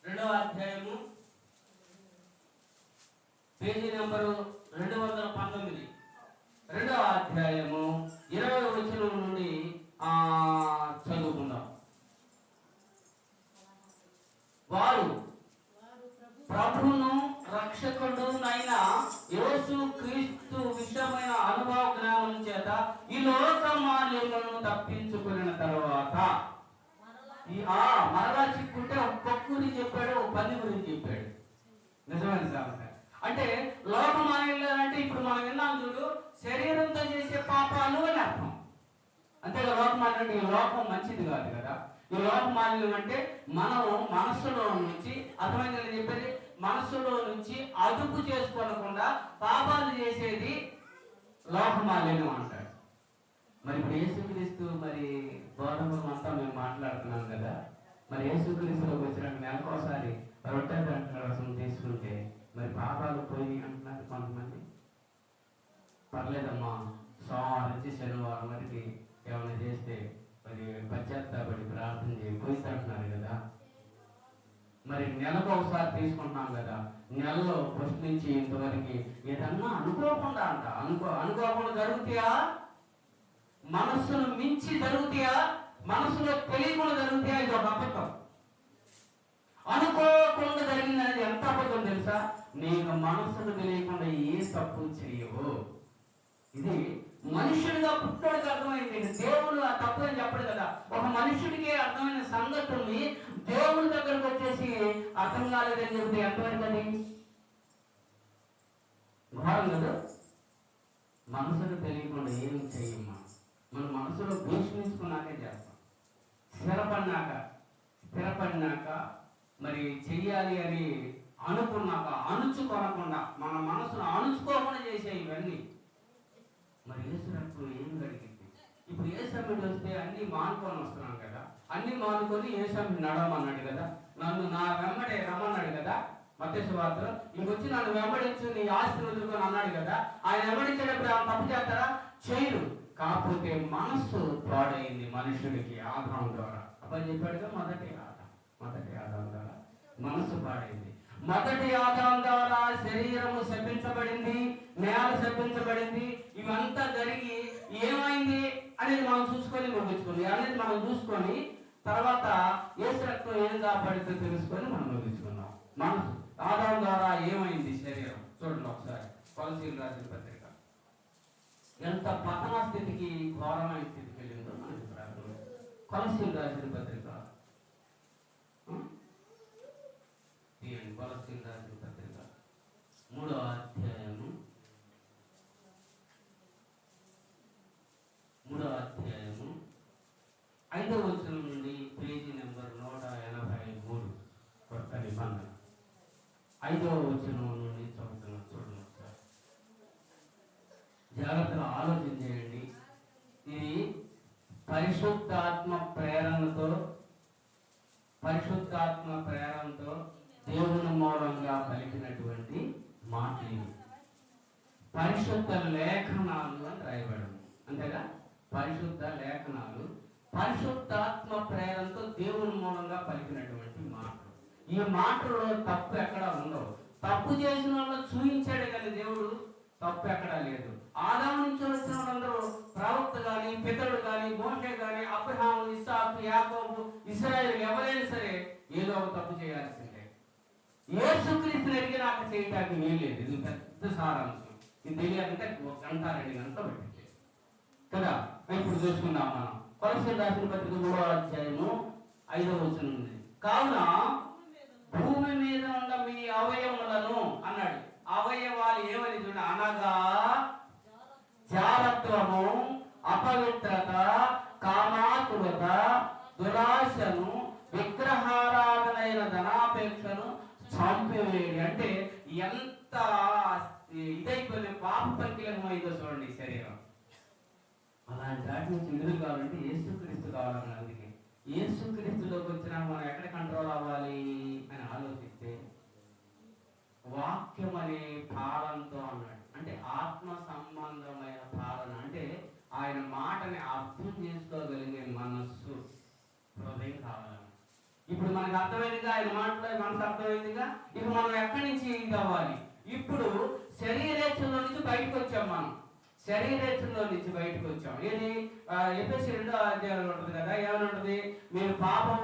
2వ అధ్యాయము పేజీ నెంబరు 219. 2వ అధ్యాయము 20వ వచనం నుండి చదువుకుందాం. వారు ప్రభువును రక్షకుడునైన యేసు క్రీస్తు విషయమైన అనుభవ జ్ఞానం చేత ఈ లోక మాలిన్యములను తప్పించుకున్న తర్వాత మరలా చిక్కుంటే ఒక్కొక్క గురించి చెప్పాడు, ఒక 10 గురించి చెప్పాడు. నిజమైన సామెత. అంటే లోక మాలిన్యాలు అంటే ఇప్పుడు మనం విన్నాం చూడు, శరీరంతో చేసే పాపాలు అని అర్థం. అంతేగా లోక మాలిన్యం అంటే ఈ లోకం మంచిది కాదు కదా. ఈ లోక మాలిన్యం అంటే మనం మనస్సులో నుంచి, అర్థమైందని చెప్పేది, మనస్సులో నుంచి అదుపు చేసుకోనకుండా పాపాలు చేసేది లోక మాలిన్యం అంటాడు. మరి ఇప్పుడు యేసుక్రీస్తు మరి బోధకులు అంతా మేము మాట్లాడుతున్నాం కదా. మరి యేసుక్రీస్తులోకి వచ్చిన నెలకోసారి రొట్టె రసం తీసుకుంటే మరి పాపాలు పోయి అంటున్నారు కొంతమంది. పర్లేదమ్మా, సోమవారం నుంచి శనివారం వరకు ఏమైనా చేస్తే మరి పశ్చాత్తాపడి ప్రార్థన చేయి పోయితే అంటున్నారు కదా. మరి నెలకు ఒకసారి తీసుకుంటున్నాం కదా. నెలలో ఫస్ట్ నుంచి ఇంతవరకు ఏదన్నా అనుకోకుండా అనుకోకుండా జరుగుతాయా? మనస్సును మించి జరుగుతాయా? మనసులో తెలియకుండా జరుగుతాయా? ఇది ఒక అబద్ధం. అనుకోకుండా జరిగిందనేది ఎంత అబద్ధం తెలుసా? నీకు మనస్సును తెలియకుండా ఏ తప్పు చేయవు. ఇది మనుషుడిగా పుట్టాడికి అర్థమైంది. దేవుడు ఆ తప్పు అని చెప్పడు కదా. ఒక మనుషుడికి అర్థమైన సంగతుల్ని దేవుడి దగ్గరకు వచ్చేసి అర్థం కాలేదని చెబితే ఎంతవరకు అది ఘోరం కదా. మనసుకు తెలియకుండా ఏం చెయ్యమ్మా. మన మనసులో భీష్మించుకున్నాకే చేస్తాం. స్థిరపడినాక మరి చెయ్యాలి అని అనుకున్నాక అణుచుకోనకుండా, మన మనసును అణుచుకోకుండా చేసే ఇవన్నీ మరి యేసురక్తం ఏం గడిగింది. ఇప్పుడు యేసమ్మిడి వస్తే అన్ని మానుకొని వస్తున్నాం కదా. అన్ని మానుకొని యేసమ్మిడి నడవమన్నాడు కదా. నన్ను నా వెంబడే రమ్మన్నాడు కదా మత్తయి సువార్తలో. ఇంకొచ్చి నన్ను వెంబడించు, నీ ఆస్తిని వదులుకొని అన్నాడు కదా. ఆయన వెంబడించేటప్పుడు ఆయన తప్పు చేస్తారా? చేయరు. కాకపోతే మనస్సు పాడైంది మనుషుడికి ఆదాం ద్వారా. అబ్బాయి చెప్పాడుగా, మొదటి ఆదాం ద్వారా మనస్సు పాడైంది. మొదటి ఆదాం ద్వారా శరీరము శపించబడింది, నేల శపించబడింది. ఇవంతా జరిగి ఏమైంది అనేది మనం చూసుకొని ముగించుకుంది అనేది మనం చూసుకొని తర్వాత యేసు రక్తం ఏం కాపాడితే తెలుసుకొని మనం ముగించుకున్నాం. మనసు ఆదాం ద్వారా ఏమైంది శరీరం చూడండి ఒకసారి. కొలసీలు రాసిన పత్రిక ఎంత పతన స్థితికి, ఘోరమైన స్థితికి వెళ్ళిందో మనకి ప్రార్థన. కొలసీలు రాసిన పత్రిక కొలసీలు రాసిన పత్రిక 3వ అధ్యాయము 5వ వచనం నుండి పేజీ నెంబర్ 183 కొత్త నిబంధన 5వ వచనం నుండి చదువుతున్నా. చూడండి ఒకసారి, జాగ్రత్తగా ఆలోచన చేయండి. ఇది పరిశుద్ధాత్మ ప్రేరణతో దేవుని మూలంగా పలికినటువంటి మాటలు, పరిశుద్ధ లేఖనాలు అని రాయబడింది. అంతేగా, పరిశుద్ధ లేఖనాలు పరిశుద్ధాత్మ ప్రేరణతో దేవుని మూలంగా పలికినటువంటి మాటలు. ఈ మాటల్లో తప్పు ఎక్కడా ఉండవు. తప్పు చేసిన వాళ్ళు చూపించాడు కానీ దేవుడు తప్పు ఎక్కడా లేదు. ఆదాము నుంచి వచ్చిన వాళ్ళందరూ ప్రవక్త కానీ, పితరుడు కానీ, మోషే కానీ, అబ్రహాము, ఇస్సాకు, యాకోబు, ఇశ్రాయేలు ఎవరైనా సరే ఏదో ఒక తప్పు చేయాల్సిందే. యేసుక్రీస్తుని ఎరిగినాక చేయటానికి వీల్లేదు. ఇది పెద్ద సారాంశం. ఇది తెలియాలంటే 1 గంట 2 గంటలు పట్టింది కదా. ఇప్పుడు చూసుకుందాం మనం కొలస్సీయులకు రాసిన పత్రిక 3వ అధ్యాయము 5వ వచనం ఉంది. కావున భూమి మీద ఉన్న మీ అవయవములను అన్నాడు. అవయవాలు ఏమని చూడండి, అనగా జారత్వము, అపవిత్రత, కామాతురత, దురాశను, విగ్రహారాధనైన ధనాపేక్షను చంపివేయండి. అంటే ఎంత ఇదైపోయిన పాప పరికీలమైందో చూడండి శరీరం. అలాంటి వాటి నుంచి విడుదల కావాలంటే యేసుక్రీస్తు కావాలన్నాడు. అందుకే యేసుక్రీస్తులోకి వచ్చినా మనం ఎక్కడ కంట్రోల్ అవ్వాలి అని ఆలోచిస్తే వాక్యం అనే పాలనతో అన్నాడు. అంటే ఆత్మ సంబంధమైన పాలన అంటే ఆయన మాటని అర్థం చేసుకోగలిగే మనస్సు, హృదయం కావాలి. ఇప్పుడు మనకు అర్థమైందిగా, ఆయన మాటలో మనసు అర్థమైందిగా. ఇప్పుడు మనం ఎక్కడి నుంచి కావాలి? ఇప్పుడు శరీరేచ్ఛలో నుంచి బయటకు వచ్చాం. మనం శరీరేచ్ఛలో నుంచి బయటకు వచ్చాం. ఏది ఎఫెసీ 2వ అధ్యాయంలో ఉంటుంది కదా, ఏమని ఉంటుంది? మీరు పాపం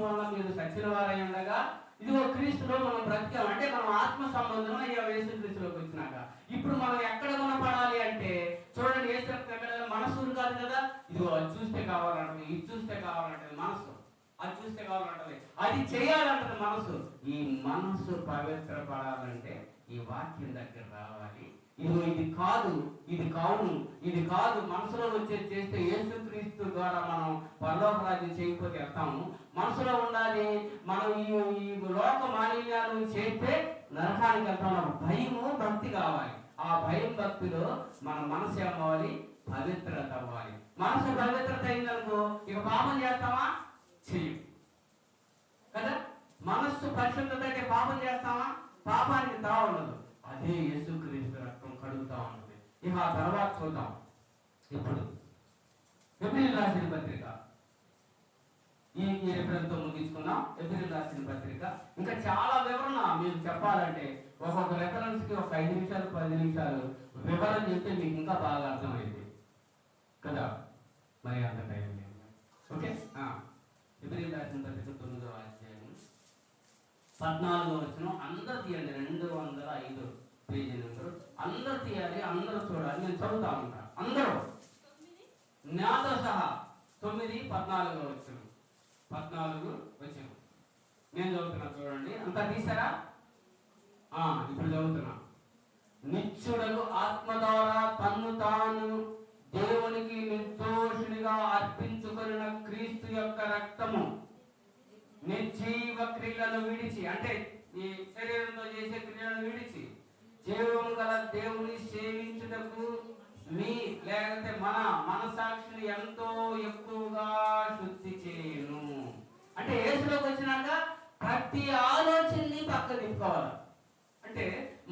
వల్ల మీరు సచ్చిన వారై ఉండగా ఇదిగో క్రీస్తులో మనం బ్రతికాం. అంటే మనం ఆత్మ సంబంధం యేసు క్రీస్తులోకి వచ్చినాక ఇప్పుడు మనం ఎక్కడ గుణపడాలి అంటే చూడండి, యేసు ఎక్కడ మనసు కాదు కదా, ఇదిగో అది చూస్తే కావాలంటది, ఇది చూస్తే కావాలంటది మనసు, అది చూస్తే కావాలంటది, అది చేయాలంటది మనసు. ఈ మనసు పవిత్రపడాలంటే ఈ వాక్యం దగ్గర రావాలి. ఇదిగో ఇది కాదు, ఇది కావును, ఇది కాదు మనసులో వచ్చేది చేస్తే యేసుక్రీస్తు ద్వారా మనం పరలోక రాజ్యం చేయకపోతే వెళ్తాము. మనసులో ఉండాలి. మనం ఈ లోక మాలిన్యాలు చేస్తే నరకానికి వెళ్తాం. భయము, భక్తి కావాలి. ఆ భయం భక్తిలో మన మనసు ఏమవ్వాలి? పవిత్రత అవ్వాలి. మనసు పవిత్రత అయిందనుకో ఇక పాపం చేస్తామా? చెయ్యం కదా. మనస్సు పరిశుద్ధత అయితే పాపం చేస్తామా? పాపానికి తా ఉండదు. అదే యేసుక్రీస్తు రక్తం కడుగుతా ఉంటుంది. ఇక ఆ తర్వాత చూద్దాం. ఇప్పుడు ఎబ్రిల్ రాసిన పత్రిక, ఈ రిఫరెన్స్తో ముగించుకున్నాం. ఎబ్రిల్ రాసిన పత్రిక ఇంకా చాలా వివరణ మీకు చెప్పాలంటే ఒక్కొక్క రెఫరెన్స్ కి ఒక 5 నిమిషాలు 10 నిమిషాలు వివరణ చెప్తే మీకు ఇంకా బాగా అర్థమైంది కదా. మరి అంత టైం లేదు. ఓకే, ఎబ్రిల్ రాసిన పత్రిక 9వ అధ్యాయం 14వ వచనం అందరూ తీయండి. 205 పేజీ నెంబరు. అందరూ తీయాలి, అందరూ చూడాలి. నేను చదువుతా ఉంటాను. అందరూ నాతో సహా 9:14 వచనం 14 వచనం నేను చదువుతున్నా. చూడండి, అంతా తీసారా? ఇప్పుడు చదువుతున్నా. నిత్యుడకు ఆత్మ ద్వారా తన్ను తాను దేవునికి నిర్దోషునిగా అర్పించుకొనిన క్రీస్తు యొక్క రక్తము నిర్జీవ క్రియలను విడిచి, అంటే ఈ శరీరంతో చేసే క్రియలను విడిచి జీవము గల దేవుని సేవించుటకు మీ లేకపోతే మన మనసాక్షిని ఎంతో ఎక్కువగా శుద్ధి చేయను. అంటే యేసులోకి వచ్చినాక ప్రతి ఆలోచనని పక్క తిప్పుకోవాలి. అంటే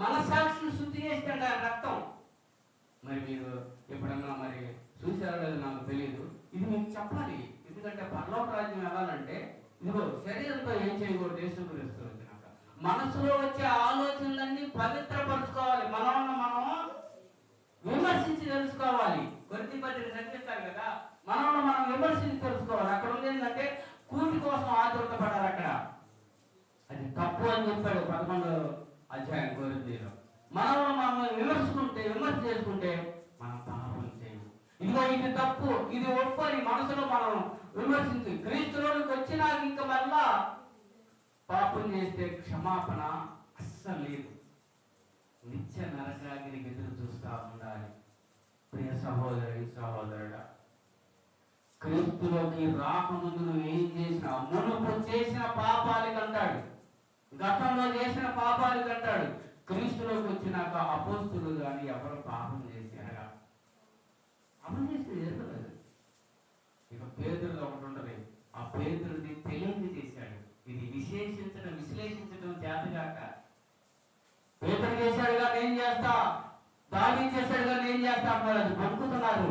మనసాక్షిని శుద్ధి చేస్తాడు ఆయన రక్తం. మరి మీరు ఎప్పుడన్నా మరి చూసారో లేదో నాకు తెలియదు, ఇది మీకు చెప్పాలి. ఎందుకంటే పరలోక రాజ్యం వెళ్ళాలంటే ఇదిగో శరీరంతో ఏం చేయకూడదు. యేసుక్రీస్తు వచ్చినాక మనసులో వచ్చే ఆలోచనలన్నీ పవిత్రపరచుకోవాలి. మనం విమర్శించి తెలుసుకోవాలి. కొద్ది పత్రిక చదివిస్తారు కదా, మనం విమర్శించి తెలుసుకోవాలి. అక్కడ ఉంది ఏంటంటే కూటి కోసం ఆతృత పడాలి. అక్కడ అది తప్పు అని చెప్పాడు 11వ అధ్యాయం కొరింథీయులో. మనం విమర్శ చేసుకుంటే మనం పాపం చేయము. ఇదిగో ఇది తప్పు, ఇది ఒప్పు అని మనసులో మనం విమర్శించి క్రీస్తులోనికి వచ్చినాక ఇంకా మళ్ళా పాపం చేస్తే క్షమాపణ అస్సలు లేదు. నిత్య నరకాగ్నికి ఎదురు చూస్తూ ఉండాలి. ప్రియ సహోదరి సహోదరుడా, క్రీస్తులోకి రాకముందు నువ్వు ఏం చేసినా మునుపు చేసిన పాపాలకి అంటాడు, గతంలో చేసిన పాపాలకి అంటాడు. క్రీస్తులోకి వచ్చినాక అపోస్తులు కానీ ఎవరు పాపం చేశారా? పాపం చేసి జరగలేదు. ఇక పేదరుడు ఒకటి ఉంటుంది. ఆ పేదరుడిని తెలియని చేశాడు. ఇది విశ్లేషించడం చేతగాక పేదరు చేశాడుగా నేను చేస్తా, దావీదు చేశాడుగా నేను చేస్తా అన్నారు. అది పంపుతున్నారు.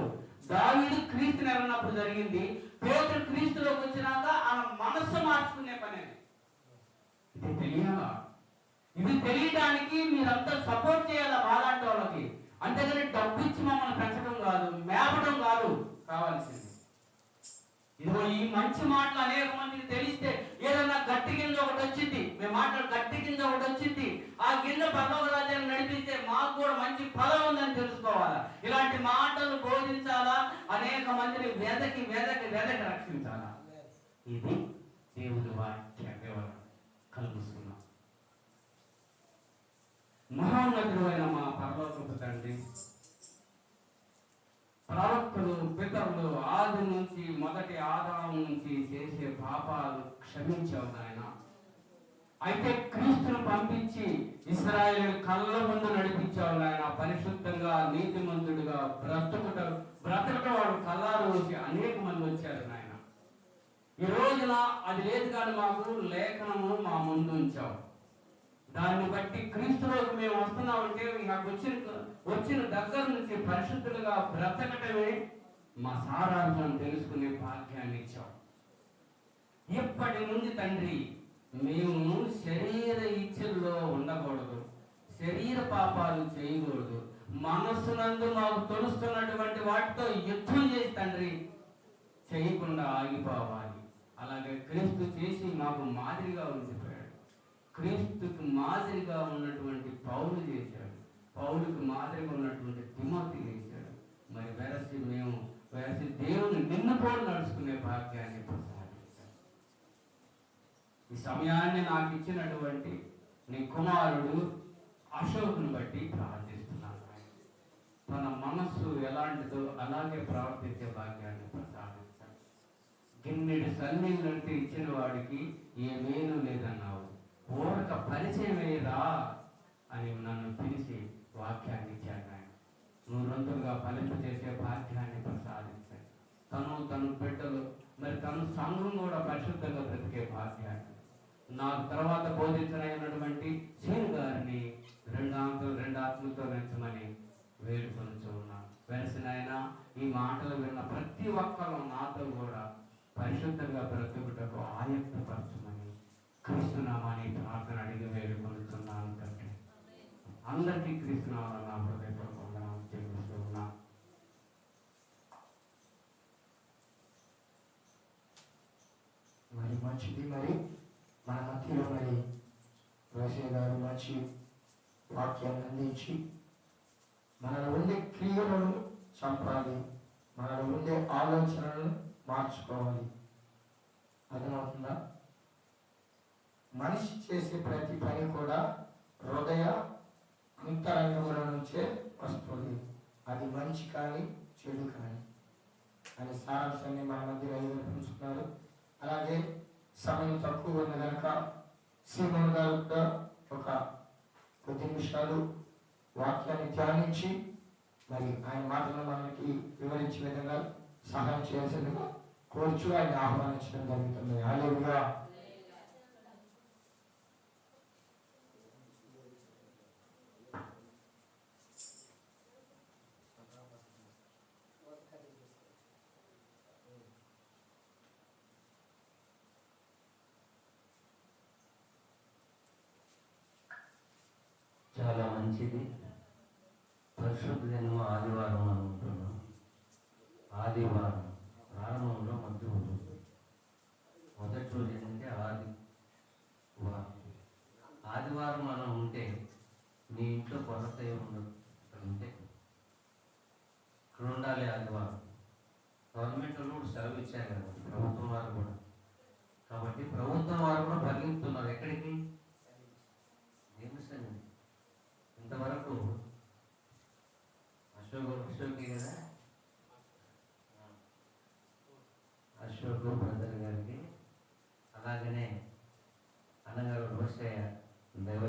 దావీదు క్రీస్తు నెరన్నప్పుడు జరిగింది. పేదరు క్రీస్తులోకి వచ్చినాక ఆయన మనస్సు మార్చుకునే పని. ఇది తెలియాలా? ఇది తెలియడానికి మీరంతా సపోర్ట్ చేయాలా మాలాంటి వాళ్ళకి. అంతేగాని డబ్బు ఇచ్చి మమ్మల్ని పెంచడం కాదు, మేపడం కాదు కావాల్సింది. ఇదిగో ఈ మంచి మాటలు అనేక మందికి తెలిస్తే ఏదన్నా గట్టి కింద ఒకటి వచ్చింది, మేము మాట్లాడు గట్టి కింద ఒకటి వచ్చింది, ఆ కింద పరలోక రాజ్యాన్ని నడిపిస్తే మాకు కూడా మంచి ఫలం ఉందని తెలుసుకోవాలా. ఇలాంటి మాటలు బోధించాలా, అనేక మందిని వెదకి రక్షించాలా. ఇది దేవుని వాక్య వివరణ. కలుగుతున్నాం. మహోన్నతుడు అయిన మా పరలోకపు తండ్రి, ప్రవక్తలు పితరులు ఆది నుంచి మొదటి ఆదాము నుంచి చేసే పాపాలు క్షమించావు నాయన. అయితే క్రీస్తును పంపించి ఇశ్రాయేలు కళ్ళ ముందు నడిపించావు నాయన. పరిశుద్ధంగా నీతిమంతుడిగా బ్రతకట వాడు కళ్ళారు వచ్చి అనేక మంది వచ్చారు నాయన. ఈ రోజున అది లేదు కానీ మాకు లేఖనము మా ముందు ఉంచావు. దాన్ని బట్టి క్రీస్తులోకి మేము వస్తున్నామంటే నాకు వచ్చిన దగ్గర నుంచి పరిశుద్ధులుగా బ్రతకటమే మా సారాంశం తెలుసుకునే భాగ్యాన్ని ఇచ్చావు. ఇప్పటి నుండి తండ్రి మేము శరీర ఇచ్చల్లో ఉండకూడదు, శరీర పాపాలు చేయకూడదు. మనస్సునందు మాకు తొలుస్తున్నటువంటి వాటితో యుద్ధం చేసి తండ్రి చేయకుండా ఆగిపోవాలి. అలాగే క్రీస్తు చేసి మాకు మాదిరిగా ఉండిపోయాడు. క్రీస్తుకు మాదిరిగా ఉన్నటువంటి పౌలు చేశాడు, పౌలుకు మాదిరిగా ఉన్నటువంటి తిమోతి చేశాడు. మరి వెరసి దేవుని నిన్నుపోటు నడుచుకునే భాగ్యాన్ని ప్రసాదించాడు. ఈ సమయాన్ని నాకు ఇచ్చినటువంటి నీ కుమారుడు అశోకుని బట్టి ప్రార్థిస్తున్నాను. తన మనస్సు ఎలాంటిదో అలాగే ప్రవర్తించే భాగ్యాన్ని ప్రసాదించాడు. గిన్నెడు సన్నీళ్ళంటే ఇచ్చిన వాడికి ఏమేనూ లేదన్నావు. ఊరక పరిచయమేరా అని నన్ను పిలిచి వాక్యాన్ని ఇచ్చాడు ఆయన. నూరంతులుగా ఫలింప చేసే భాగ్యాన్ని ప్రసాదించాడు. తను బిడ్డలు మరి తను సంఘం కూడా పరిశుద్ధంగా బ్రతికే భాగ్యాన్ని నాకు తర్వాత బోధించనైనటువంటి సీను గారిని 2 ఆత్మలతో పెంచమని వేడుకొనుచూ ఉన్నాను. వెలిసినైనా ఈ మాటలు విన్న ప్రతి ఒక్కరు నాతో కూడా పరిశుద్ధంగా బ్రతుకుటకు ఆయత్తపరచమని క్రీస్తునామాని ప్రార్థన అడిగి వేడుకొనుతున్నాను తండ్రి. అందరికీ క్రీస్తునామాలు నా హృదయపూర్వకంగా చెల్లిస్తూ ఉన్నా. మరి మంచిది. మరి మన మధ్యలో మరి రోసే గారు మంచి వాక్యాన్ని అందించి మనలో ఉండే క్రియలను చంపాలి, మనలో ఉండే ఆలోచనలను మార్చుకోవాలి. అర్థమవుతుందా? మనిషి చేసే ప్రతి పని కూడా హృదయ అంతరంగముల నుంచే వస్తుంది. అది మంచి కానీ చెడు కానీ అని సారాంశాన్ని మన మధ్య ఉంచుతున్నారు. అలాగే సమయం తక్కువ ఉన్న కనుక సీమోన్ గారు కూడా ఒక కొద్ది నిమిషాలు వాక్యాన్ని ధ్యానించి మరి ఆయన మాటలను మనకి వివరించే విధంగా సహాయం చేయాల్సిందిగా కోరుచు ఆయన ఆహ్వానించడం జరుగుతుంది. హల్లెలూయా. చాలా మంచిది. పరిశుద్ధ దినం ఆదివారం అనుకుంటున్నాం. ఆదివారం ప్రారంభంలో మధ్య ఉంటుంది. మొదటి రోజు ఏంటంటే ఆదివారం. ఆదివారం మనం ఉంటే మీ ఇంట్లో కొరత ఏముండదు. ఇక్కడ ఉంటే ఇక్కడ ఉండాలి. ఆదివారం గవర్నమెంట్ వాళ్ళు కూడా సెలవు ఇచ్చారు కదా, ప్రభుత్వం వారు కూడా. కాబట్టి ప్రభుత్వం వారు కూడా పరిగెత్తున్నారు ఎక్కడికి? దేవస్థానం. ఇంతవరకు అశోక్ కదా, అశోక్ బ్రదర్ గారికి, అలాగనే అన్నగారు రోసయ్య దైవ